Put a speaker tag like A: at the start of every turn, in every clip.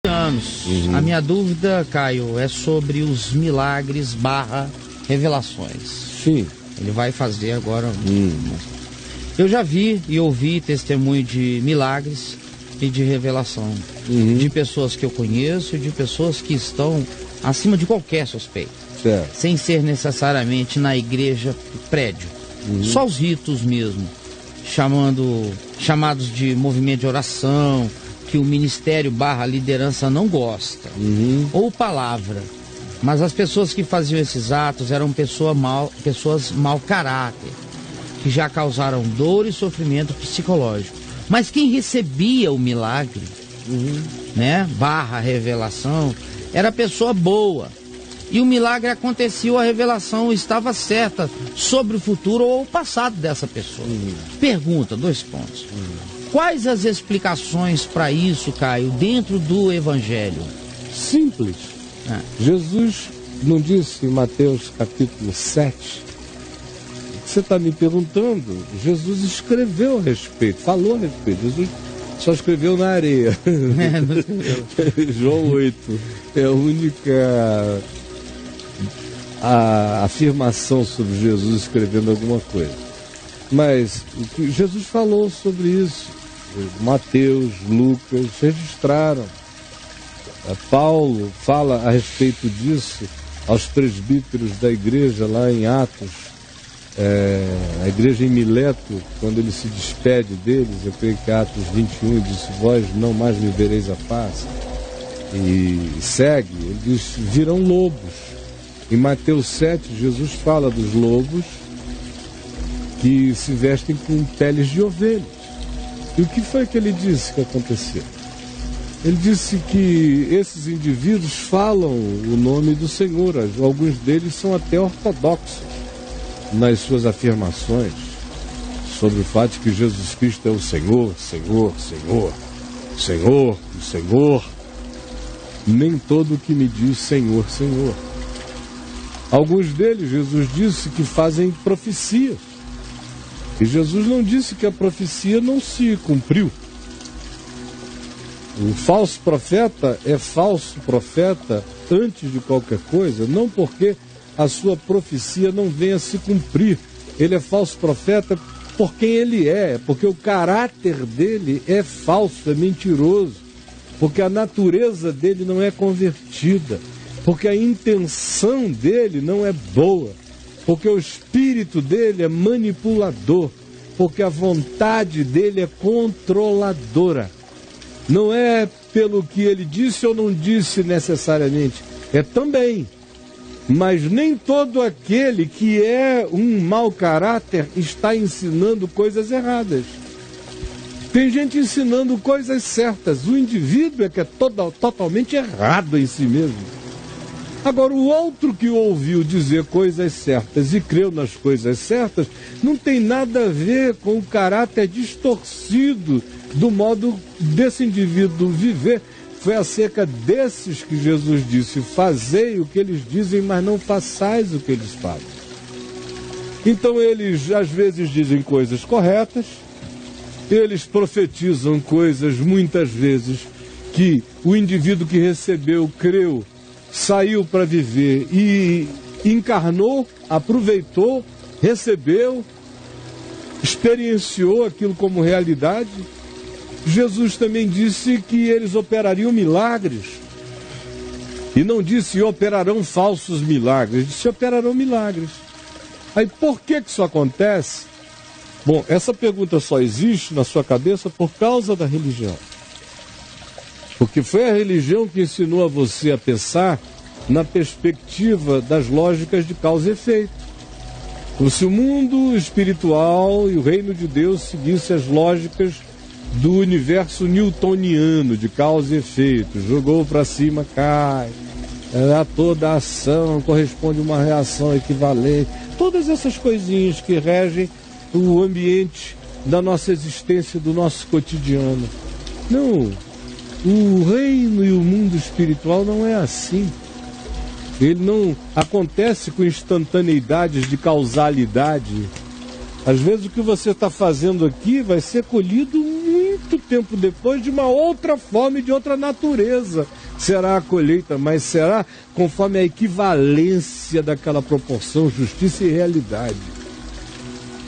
A: anos. A minha dúvida, Caio, é sobre os milagres / revelações.
B: Sim.
A: Ele vai fazer agora. Eu já vi e ouvi testemunho de milagres e de revelação. De pessoas que eu conheço e de pessoas que estão acima de qualquer suspeita.
B: Certo.
A: Sem ser necessariamente na igreja prédio. Só os ritos mesmo. Chamados de movimento de oração, que o ministério / liderança não gosta. Ou palavra. Mas as pessoas que faziam esses atos eram pessoas mau caráter, que já causaram dor e sofrimento psicológico. Mas quem recebia o milagre, né, / revelação, era pessoa boa. E o milagre acontecia, a revelação estava certa sobre o futuro ou o passado dessa pessoa. Pergunta, 2 pontos. Quais as explicações para isso, Caio, dentro do Evangelho?
B: Simples. Jesus não disse em Mateus capítulo 7, você está me perguntando, Jesus escreveu a respeito, falou a respeito, Jesus só escreveu na areia. João 8 é a única afirmação sobre Jesus escrevendo alguma coisa. Mas Jesus falou sobre isso. Mateus, Lucas registraram. Paulo fala a respeito disso aos presbíteros da igreja lá em Atos, a igreja em Mileto, quando ele se despede deles, eu creio que Atos 21, disse: vós não mais me vereis a face. E segue, ele diz: virão lobos. Em Mateus 7, Jesus fala dos lobos que se vestem com peles de ovelhas. E o que foi que ele disse que aconteceu? Ele disse que esses indivíduos falam o nome do Senhor. Alguns deles são até ortodoxos nas suas afirmações sobre o fato de que Jesus Cristo é o Senhor, Senhor, Senhor, Senhor, o Senhor. Nem todo que me diz Senhor, Senhor. Alguns deles, Jesus disse que fazem profecias. E Jesus não disse que a profecia não se cumpriu. Um falso profeta é falso profeta antes de qualquer coisa, não porque a sua profecia não venha a se cumprir. Ele é falso profeta por quem ele é, porque o caráter dele é falso, é mentiroso, porque a natureza dele não é convertida, porque a intenção dele não é boa, porque o espírito dele é manipulador, porque a vontade dele é controladora. Não é pelo que ele disse ou não disse necessariamente, é também. Mas nem todo aquele que é um mau caráter está ensinando coisas erradas. Tem gente ensinando coisas certas. O indivíduo é que é totalmente errado em si mesmo. Agora, o outro que ouviu dizer coisas certas e creu nas coisas certas, não tem nada a ver com o caráter distorcido do modo desse indivíduo viver. Foi acerca desses que Jesus disse: fazei o que eles dizem, mas não façais o que eles fazem. Então eles às vezes dizem coisas corretas, eles profetizam coisas muitas vezes que o indivíduo que recebeu, creu, saiu para viver e encarnou, aproveitou, recebeu, experienciou aquilo como realidade. Jesus também disse que eles operariam milagres. E não disse operarão falsos milagres, disse operarão milagres. Aí por que isso acontece? Bom, essa pergunta só existe na sua cabeça por causa da religião. Porque foi a religião que ensinou a você a pensar na perspectiva das lógicas de causa e efeito. Como se o mundo espiritual e o reino de Deus seguisse as lógicas do universo newtoniano de causa e efeito. Jogou para cima, cai. A toda ação corresponde a uma reação equivalente. Todas essas coisinhas que regem o ambiente da nossa existência, do nosso cotidiano. Não, o reino e o mundo espiritual não é assim. Ele não acontece com instantaneidades de causalidade. Às vezes o que você está fazendo aqui vai ser colhido muito muito tempo depois, de uma outra forma e de outra natureza. Será a colheita, mas será conforme a equivalência daquela proporção, justiça e realidade.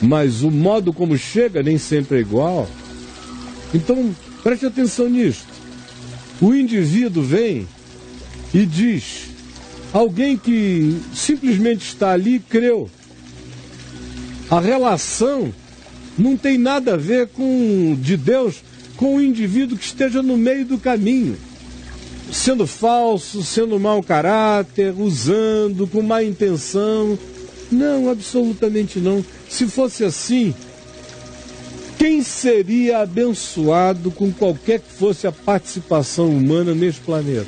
B: Mas o modo como chega nem sempre é igual. Então, preste atenção nisto. O indivíduo vem e diz, alguém que simplesmente está ali e creu. A relação não tem nada a ver de Deus com o indivíduo que esteja no meio do caminho, sendo falso, sendo mau caráter, usando, com má intenção. Não, absolutamente não. Se fosse assim, quem seria abençoado com qualquer que fosse a participação humana neste planeta?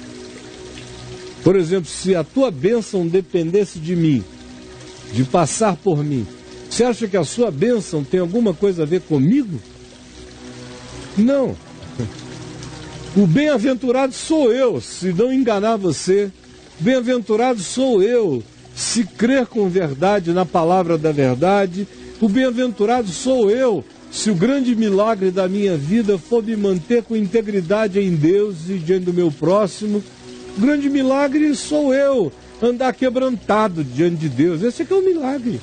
B: Por exemplo, se a tua bênção dependesse de mim, de passar por mim, você acha que a sua bênção tem alguma coisa a ver comigo? Não. O bem-aventurado sou eu, se não enganar você. Bem-aventurado sou eu, se crer com verdade na palavra da verdade. O bem-aventurado sou eu, se o grande milagre da minha vida for me manter com integridade em Deus e diante do meu próximo. O grande milagre sou eu, andar quebrantado diante de Deus. Esse é que é o milagre.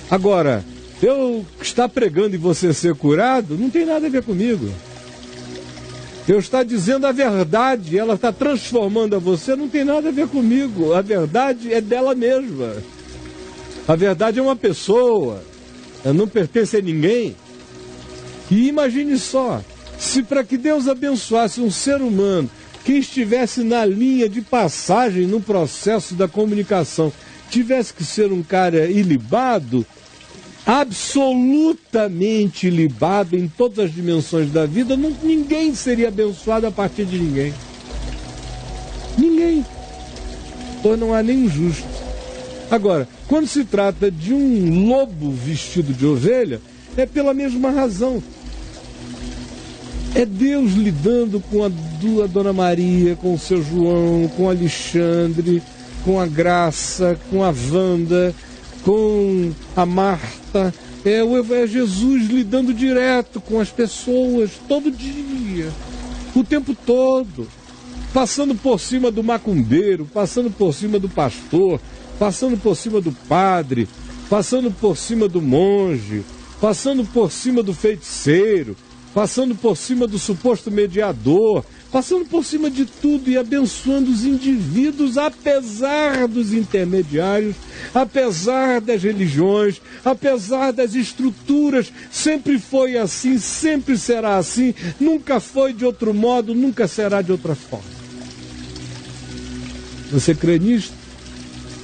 B: Agora, eu estar pregando e você ser curado, não tem nada a ver comigo. Eu estar dizendo a verdade, ela está transformando a você, não tem nada a ver comigo. A verdade é dela mesma. A verdade é uma pessoa, ela não pertence a ninguém. E imagine só, se para que Deus abençoasse um ser humano que estivesse na linha de passagem no processo da comunicação, tivesse que ser um cara ilibado, absolutamente ilibado em todas as dimensões da vida, ninguém seria abençoado a partir de ninguém. Ninguém. Ou não há nem justo. Agora, quando se trata de um lobo vestido de ovelha, é pela mesma razão. É Deus lidando com a Dona Maria, com o seu João, com o Alexandre, com a Graça, com a Wanda, com a Marta. É Jesus lidando direto com as pessoas, todo dia, o tempo todo, passando por cima do macumbeiro, passando por cima do pastor, passando por cima do padre, passando por cima do monge, passando por cima do feiticeiro, passando por cima do suposto mediador, passando por cima de tudo e abençoando os indivíduos, apesar dos intermediários, apesar das religiões, apesar das estruturas. Sempre foi assim, sempre será assim, nunca foi de outro modo, nunca será de outra forma. Você crê nisto?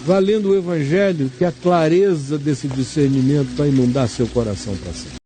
B: Vá lendo o Evangelho, que a clareza desse discernimento vai inundar seu coração para sempre.